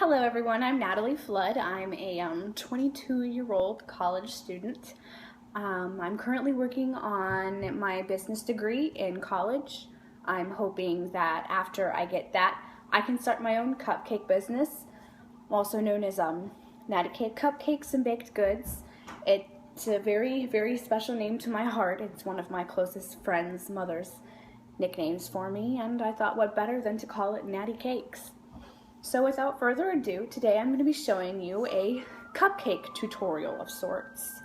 Hello everyone, I'm Natalie Flood. I'm a 22-year-old college student. I'm currently working on my business degree in college. I'm hoping that after I get that, I can start my own cupcake business, also known as Natty-Cake Cupcakes and Baked Goods. It's a very, very special name to my heart. It's one of my closest friends' mother's nicknames for me, and I thought what better than to call it Natty-Cakes. So without further ado, today I'm going to be showing you a cupcake tutorial of sorts.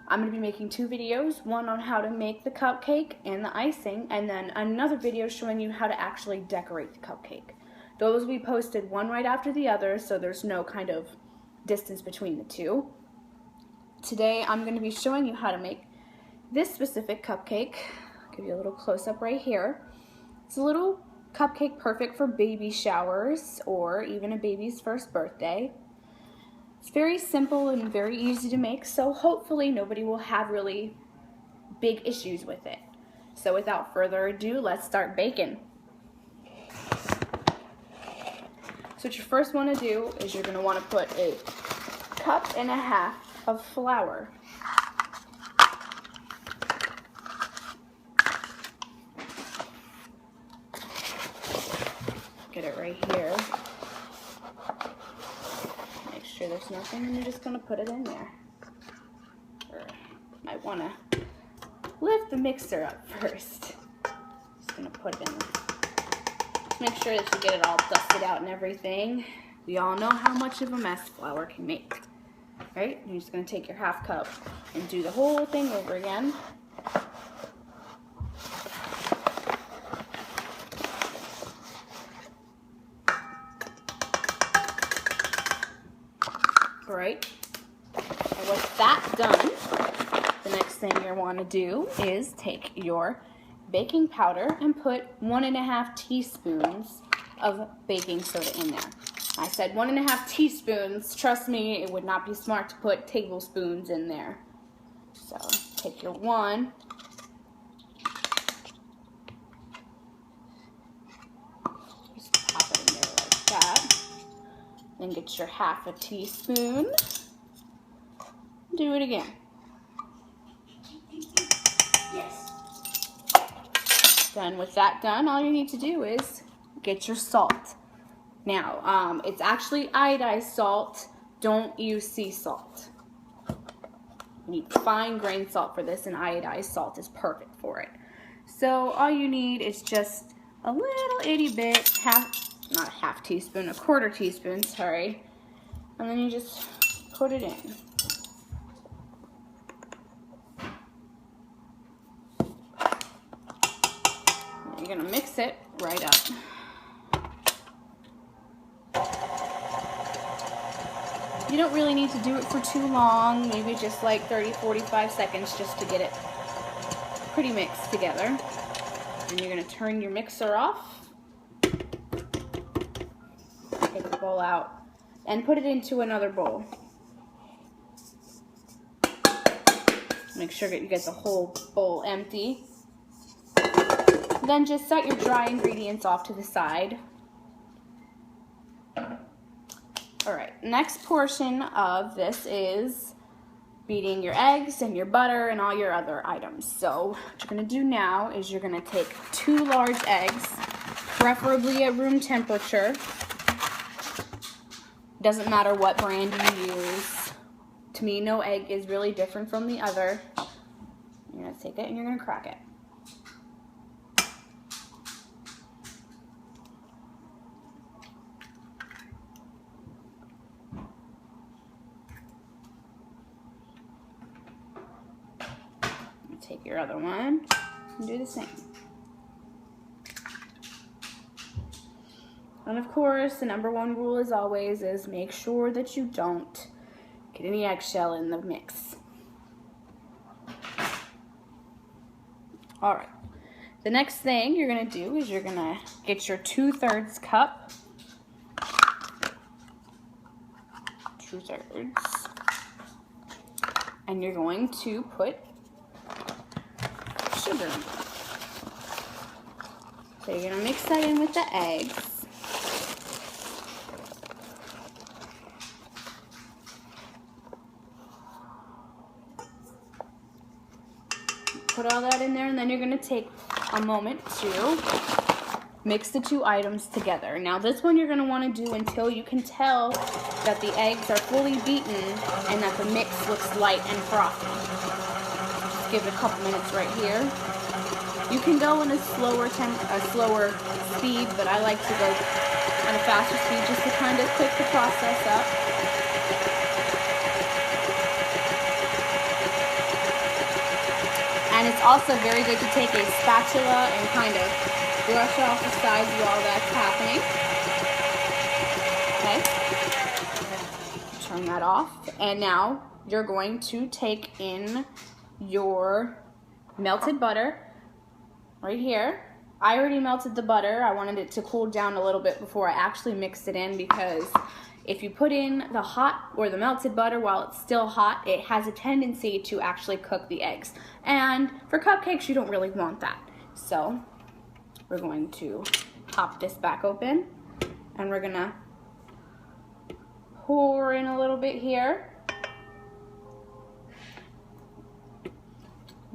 I'm going to be making two videos, one on how to make the cupcake and the icing, and then another video showing you how to actually decorate the cupcake. Those will be posted one right after the other, so there's no kind of distance between the two. Today I'm going to be showing you how to make this specific cupcake. I'll give you a little close-up right here. It's a little cupcake perfect for baby showers or even a baby's first birthday. It's very simple and very easy to make, so hopefully nobody will have really big issues with it. So without further ado, let's start baking. So what you first want to do is you're going to want to put a 1.5 cups of flour. Get it right here. Make sure there's nothing, and you're just going to put it in there. Or might want to lift the mixer up first. Just going to put it in. Make sure that you get it all dusted out and everything. We all know how much of a mess flour can make. Right? You're just going to take your 1/2 cup and do the whole thing over again. Alright, and with that done, the next thing you'll want to do is take your baking powder and put 1.5 teaspoons of baking soda in there. I said 1.5 teaspoons. Trust me, it would not be smart to put tablespoons in there. So take your 1. Just pop it in there like that. Then get your 1/2 teaspoon. Do it again. Yes. Then with that done, all you need to do is get your salt. Now, it's actually iodized salt. Don't use sea salt. You need fine grained salt for this, and iodized salt is perfect for it. So all you need is just a little itty bit, not 1/2 teaspoon, 1/4 teaspoon, sorry. And then you just put it in. And you're gonna mix it right up. You don't really need to do it for too long, maybe just like 30-45 seconds just to get it pretty mixed together. And you're gonna turn your mixer off. Take the bowl out and put it into another bowl. Make sure that you get the whole bowl empty. Then just set your dry ingredients off to the side. Alright, next portion of this is beating your eggs and your butter and all your other items. So what you're going to do now is you're going to take 2 large eggs, preferably at room temperature. Doesn't matter what brand you use. To me, no egg is really different from the other. You're going to take it and you're going to crack it. Take your other one and do the same. And of course, the #1 rule as always is make sure that you don't get any eggshell in the mix. Alright, the next thing you're going to do is you're going to get your 2/3 cup. 2/3. And you're going to put sugar. So you're going to mix that in with the eggs. put all that in there, and then you're gonna take a moment to mix the two items together. Now this one you're gonna wanna do until you can tell that the eggs are fully beaten and that the mix looks light and frothy. Just give it a couple minutes right here. You can go in a slower speed, but I like to go at a faster speed just to kind of quick the process up. And it's also very good to take a spatula and kind of brush off the sides while that's happening. Okay. Turn that off. And now you're going to take in your melted butter right here. I already melted the butter. I wanted it to cool down a little bit before I actually mixed it in, because if you put in the hot or the melted butter while it's still hot, it has a tendency to actually cook the eggs. And for cupcakes, you don't really want that. So we're going to pop this back open, and we're gonna pour in a little bit here.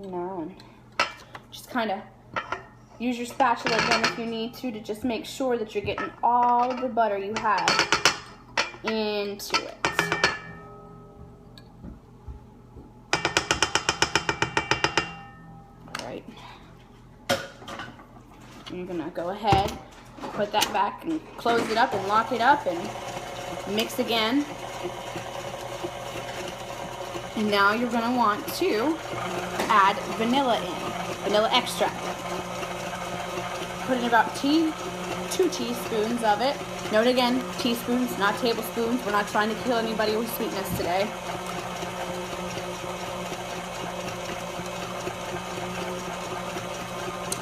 And just kind of use your spatula again if you need to just make sure that you're getting all the butter you have into it. All right. You're gonna go ahead, put that back and close it up and lock it up and mix again. And now you're gonna want to add vanilla in, vanilla extract. Put in about 2 teaspoons of it. Note again, teaspoons, not tablespoons. We're not trying to kill anybody with sweetness today.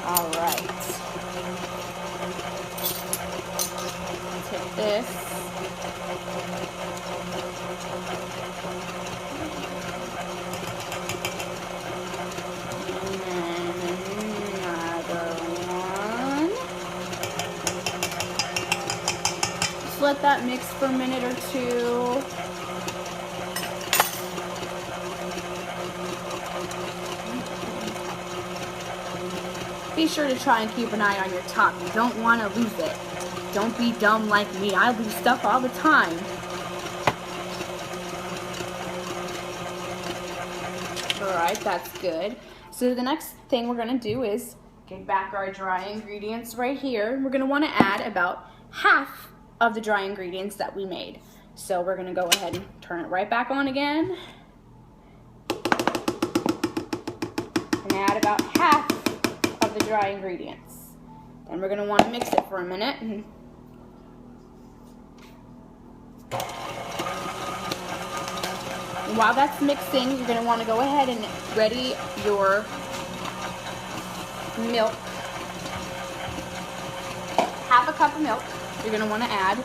All right. Take this. Let that mix for a minute or two. Be sure to try and keep an eye on your top. You don't want to lose it. Don't be dumb like me. I lose stuff all the time. Alright, that's good. So the next thing we're going to do is get back our dry ingredients right here. We're going to want to add about half of the dry ingredients that we made. So we're gonna go ahead and turn it right back on again. And add about half of the dry ingredients. Then we're gonna wanna mix it for a minute. And while that's mixing, you're gonna wanna go ahead and ready your milk. Half a cup of milk you're going to want to add.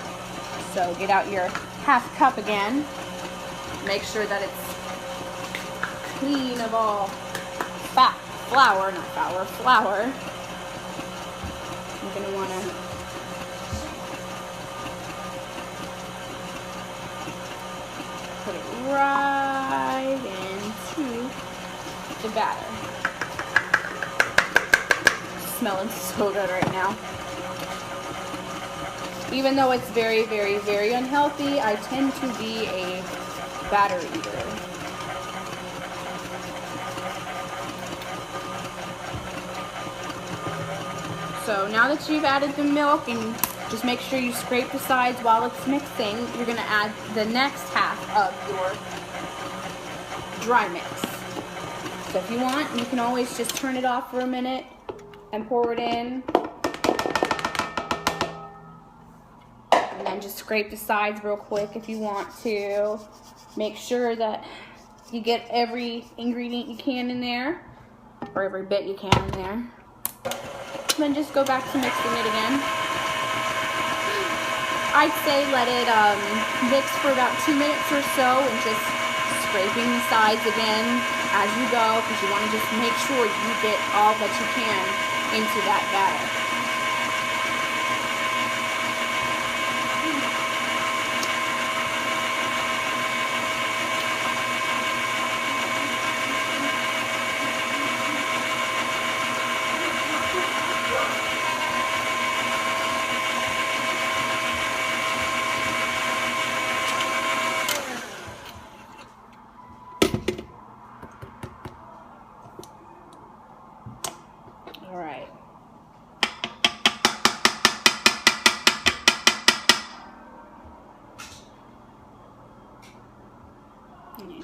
So get out your half cup again. Make sure that it's clean of all flour. You're going to want to put it right into the batter. It's smelling so good right now. Even though it's very, very, very unhealthy, I tend to be a batter eater. So now that you've added the milk, and just make sure you scrape the sides while it's mixing, you're going to add the next half of your dry mix. So if you want, you can always just turn it off for a minute and pour it in. And then just scrape the sides real quick if you want to. Make sure that you get every ingredient you can in there, or every bit you can in there. And then just go back to mixing it again. I'd say let it mix for about 2 minutes or so, and just scraping the sides again as you go, because you want to just make sure you get all that you can into that batter.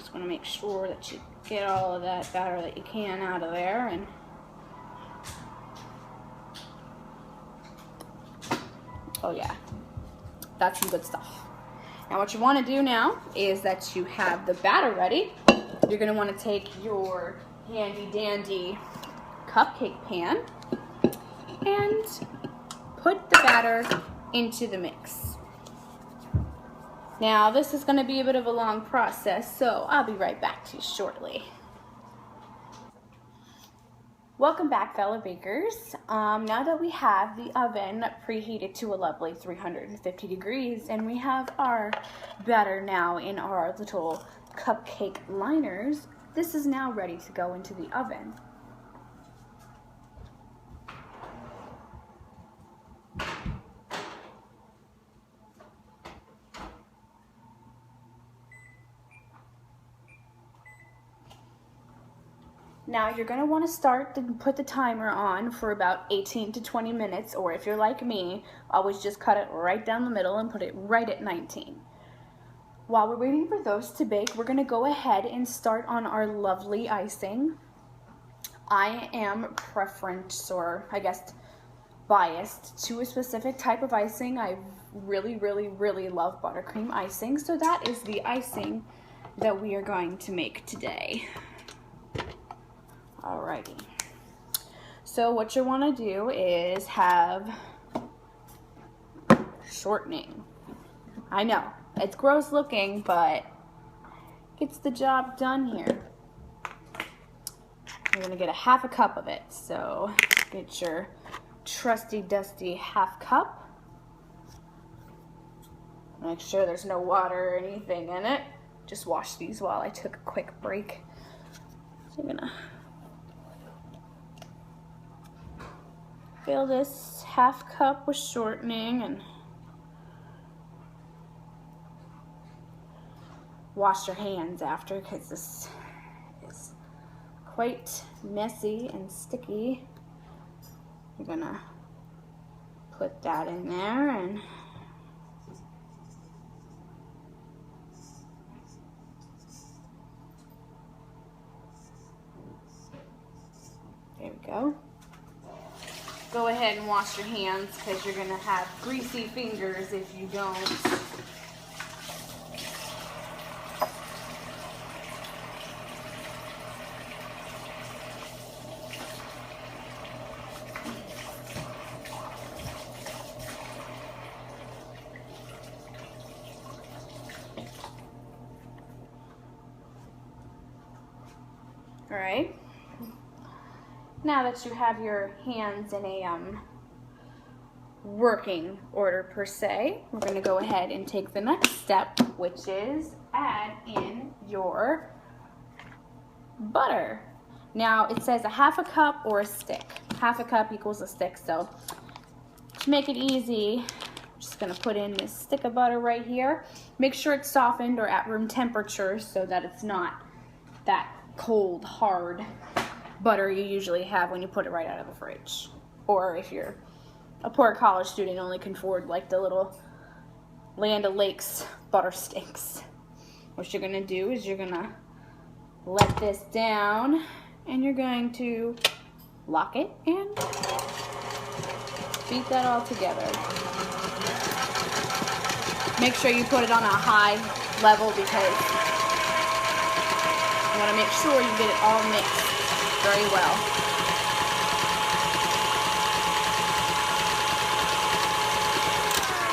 just want to make sure that you get all of that batter that you can out of there. And oh yeah, that's some good stuff. Now what you want to do now is that you have the batter ready. You're going to want to take your handy dandy cupcake pan and put the batter into the mix. Now this is going to be a bit of a long process, so I'll be right back to you shortly. Welcome back, fellow bakers. Now that we have the oven preheated to a lovely 350 degrees and we have our batter now in our little cupcake liners, this is now ready to go into the oven. Now you're going to want to start to put the timer on for about 18 to 20 minutes, or if you're like me, always just cut it right down the middle and put it right at 19. While we're waiting for those to bake, we're going to go ahead and start on our lovely icing. I am preference, or I guess biased to a specific type of icing. I really love buttercream icing, so that is the icing that we are going to make today. Alrighty, so what you want to do is have shortening. I know, it's gross looking, but gets the job done here. You're going to get a half a cup of it, so get your trusty dusty half cup. Make sure there's no water or anything in it. Just wash these while I took a quick break. So I'm going to fill this half cup with shortening and wash your hands after, because this is quite messy and sticky. You're gonna put that in there and there we go. Go ahead and wash your hands, because you're going to have greasy fingers if you don't. All right. Now that you have your hands in a working order per se, we're going to go ahead and take the next step, which is add in your butter. Now it says a half a cup or a stick. Half a cup equals a stick, so to make it easy, I'm just going to put in this stick of butter right here. Make sure it's softened or at room temperature so that it's not that cold, hard butter you usually have when you put it right out of the fridge. Or if you're a poor college student, only can afford like the little Land O'Lakes butter sticks. What you're going to do is you're going to let this down and you're going to lock it and beat that all together. Make sure you put it on a high level because you want to make sure you get it all mixed very well.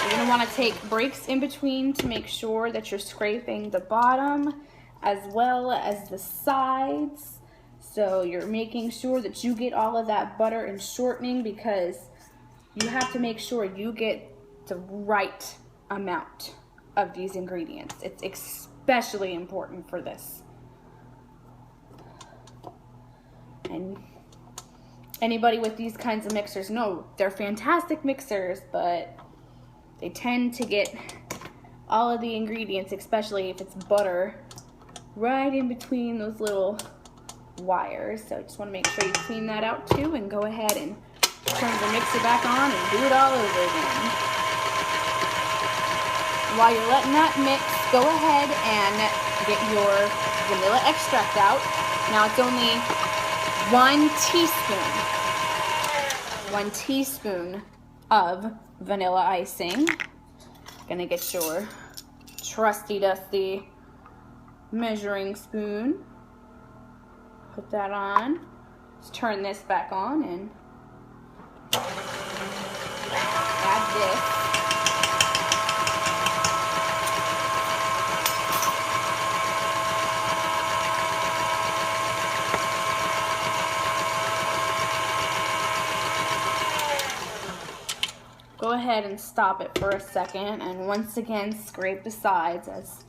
You're going to want to take breaks in between to make sure that you're scraping the bottom as well as the sides. So you're making sure that you get all of that butter and shortening, because you have to make sure you get the right amount of these ingredients. It's especially important for this. And anybody with these kinds of mixers know they're fantastic mixers, but they tend to get all of the ingredients, especially if it's butter, right in between those little wires. So I just want to make sure you clean that out too, and go ahead and turn the mixer back on and do it all over again. While you're letting that mix, go ahead and get your vanilla extract out. Now it's only 1 teaspoon of vanilla icing. Gonna get your trusty dusty measuring spoon. Put that on. Let's turn this back on and add this. Go ahead and stop it for a second and once again scrape the sides as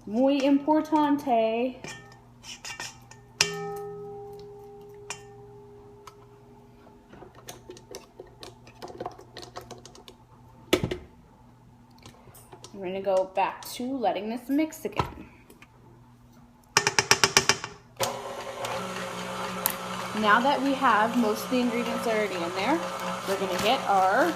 muy importante. We're going to go back to letting this mix again. Now that we have most of the ingredients already in there, we're going to get our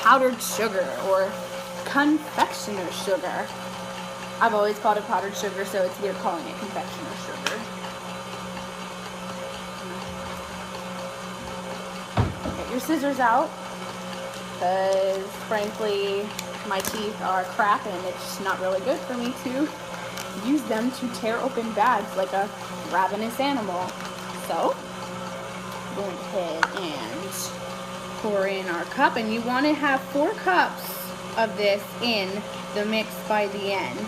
powdered sugar or confectioner sugar. I've always called it powdered sugar, so it's weird calling it confectioner sugar. Get your scissors out, because frankly my teeth are crap and it's just not really good for me to use them to tear open bags like a ravenous animal. So go ahead and pour in our cup, and you want to have 4 cups of this in the mix by the end.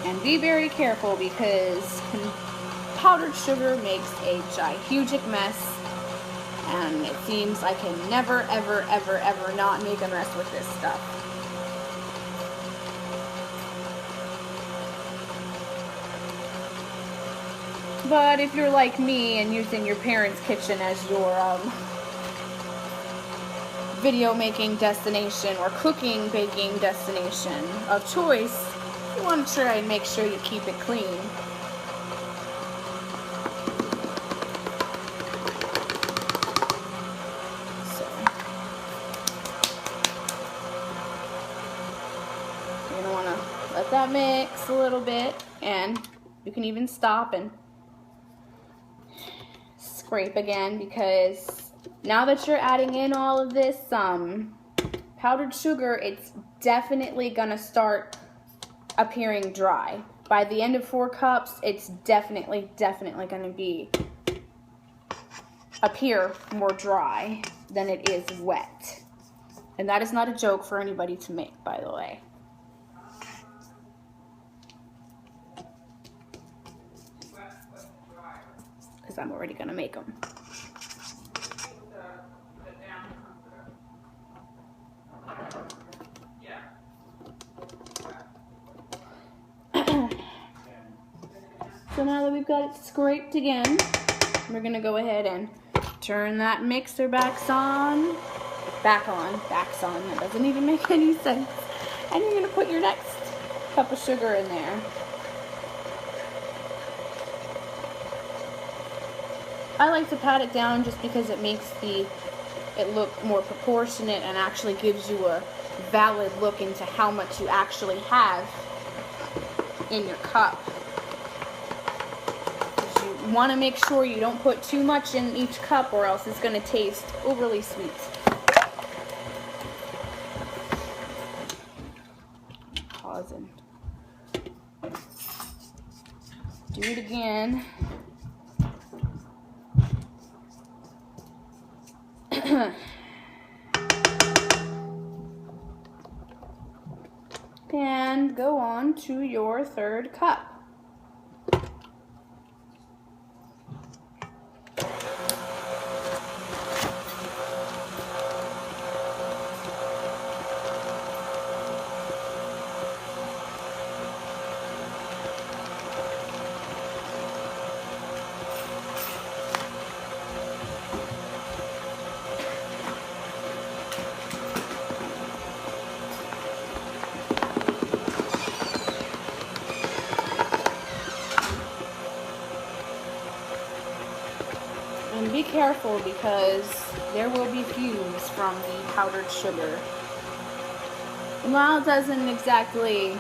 And be very careful because powdered sugar makes a gigantic mess, and it seems I can never ever ever ever not make a mess with this stuff. But if you're like me and using your parents' kitchen as your video making destination or cooking, baking destination of choice, you want to try and make sure you keep it clean. So, you're going to want to let that mix a little bit, and you can even stop and scrape again, because now that you're adding in all of this powdered sugar, it's definitely gonna start appearing dry. By the end of 4 cups, it's definitely gonna appear more dry than it is wet. And that is not a joke for anybody to make, by the way. Because I'm already gonna make them. So now that we've got it scraped again, we're gonna go ahead and turn that mixer back on. That doesn't even make any sense. And you're gonna put your next cup of sugar in there. I like to pat it down just because it makes it look more proportionate and actually gives you a valid look into how much you actually have in your cup. You want to make sure you don't put too much in each cup, or else it's going to taste overly sweet. Pause and do it again. And go on to your 3rd cup. And be careful, because there will be fumes from the powdered sugar. while it doesn't exactly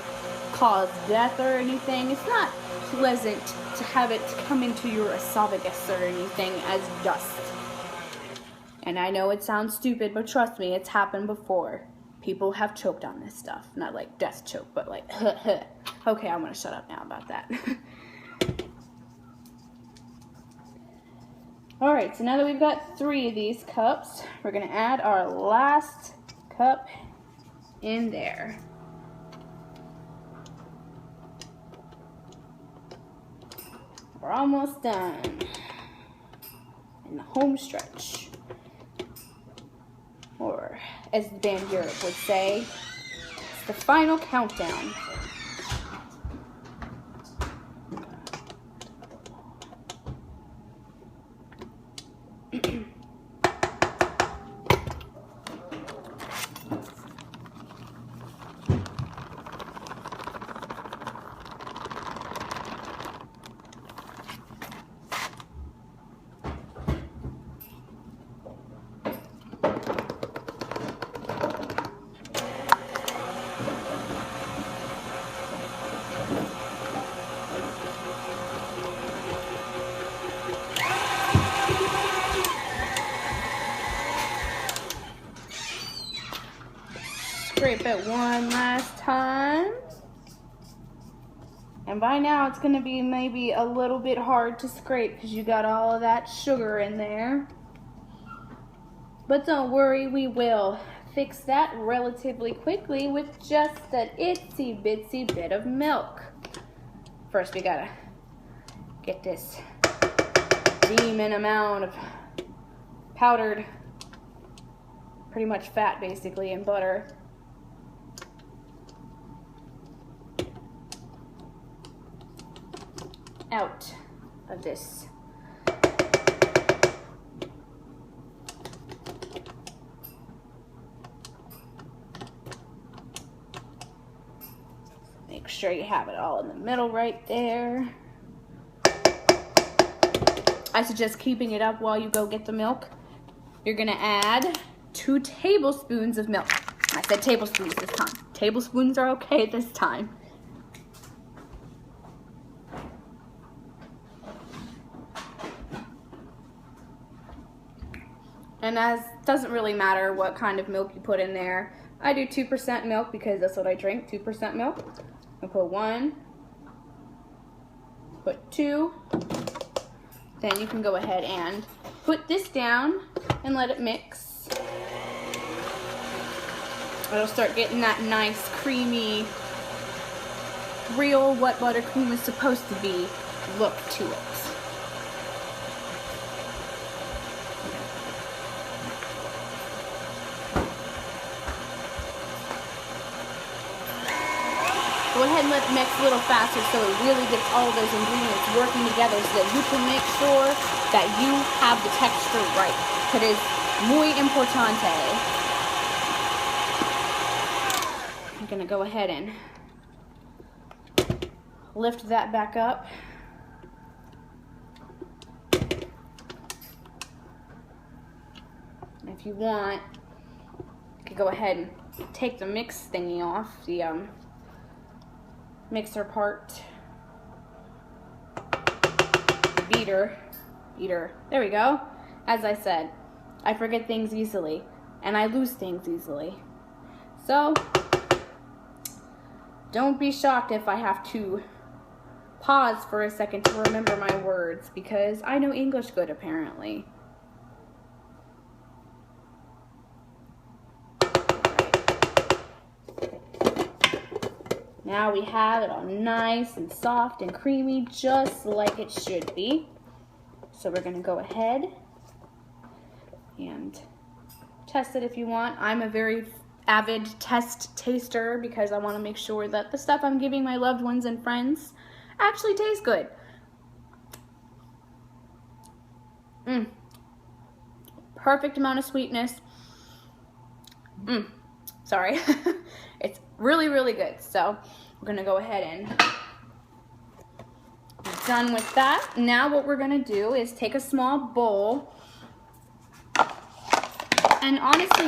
cause death or anything, it's not pleasant to have it come into your esophagus or anything as dust. And I know it sounds stupid, but trust me, it's happened before. People have choked on this stuff. Not like death choke, but like, Okay, I'm gonna shut up now about that. Alright, so now that we've got 3 of these cups, we're gonna add our last cup in there. We're almost done. In the home stretch. Or, as the band Europe would say, it's the final countdown. Scrape it one last time. And by now it's going to be maybe a little bit hard to scrape because you got all of that sugar in there. But don't worry, we will fix that relatively quickly with just an itsy bitsy bit of milk. First we gotta get this demon amount of powdered, pretty much fat basically, and butter. Out of this. Make sure you have it all in the middle right there. I suggest keeping it up while you go get the milk. You're gonna add 2 tablespoons of milk. I said tablespoons this time. Tablespoons are okay this time. And as doesn't really matter what kind of milk you put in there. I do 2% milk because that's what I drink, 2% milk. I'll put 1, put 2. Then you can go ahead and put this down and let it mix. It'll start getting that nice, creamy, real what buttercream is supposed to be look to it. Go ahead and let it mix a little faster so it really gets all of those ingredients working together so that you can make sure that you have the texture right. It is muy importante. I'm going to go ahead and lift that back up. And if you want, you could go ahead and take the mix thingy off, the mixer part, beater, there we go. As I said, I forget things easily, and I lose things easily. So, don't be shocked if I have to pause for a second to remember my words, because I know English good, apparently. Now we have it all nice and soft and creamy, just like it should be. So we're going to go ahead and test it if you want. I'm a very avid test taster because I want to make sure that the stuff I'm giving my loved ones and friends actually tastes good. Perfect amount of sweetness. Sorry. It's really, really good. So we're going to go ahead and be done with that. Now what we're going to do is take a small bowl. And honestly,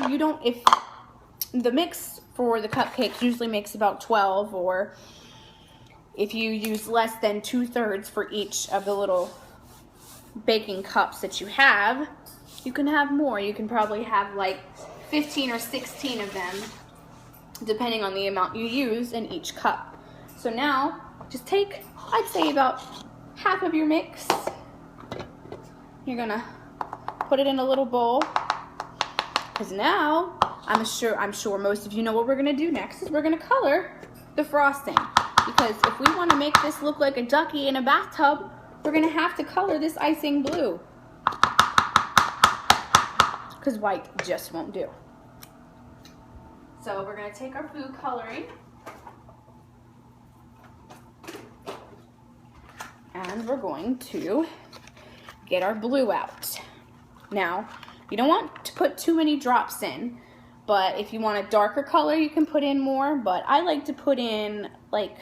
the mix for the cupcakes usually makes about 12, or if you use less than 2/3 for each of the little baking cups that you have, you can have more. You can probably have like 15 or 16 of them, depending on the amount you use in each cup. So now, just take, I'd say about half of your mix. You're gonna put it in a little bowl, because now, I'm sure most of you know what we're gonna do next is we're gonna color the frosting. Because if we wanna make this look like a ducky in a bathtub, we're gonna have to color this icing blue. Because white just won't do. So we're gonna take our food coloring and we're going to get our blue out. Now, you don't want to put too many drops in, but if you want a darker color, you can put in more, but I like to put in like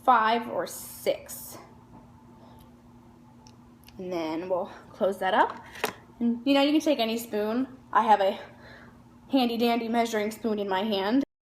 5 or 6. And then we'll close that up. And you know, you can take any spoon. I have a handy dandy measuring spoon in my hand.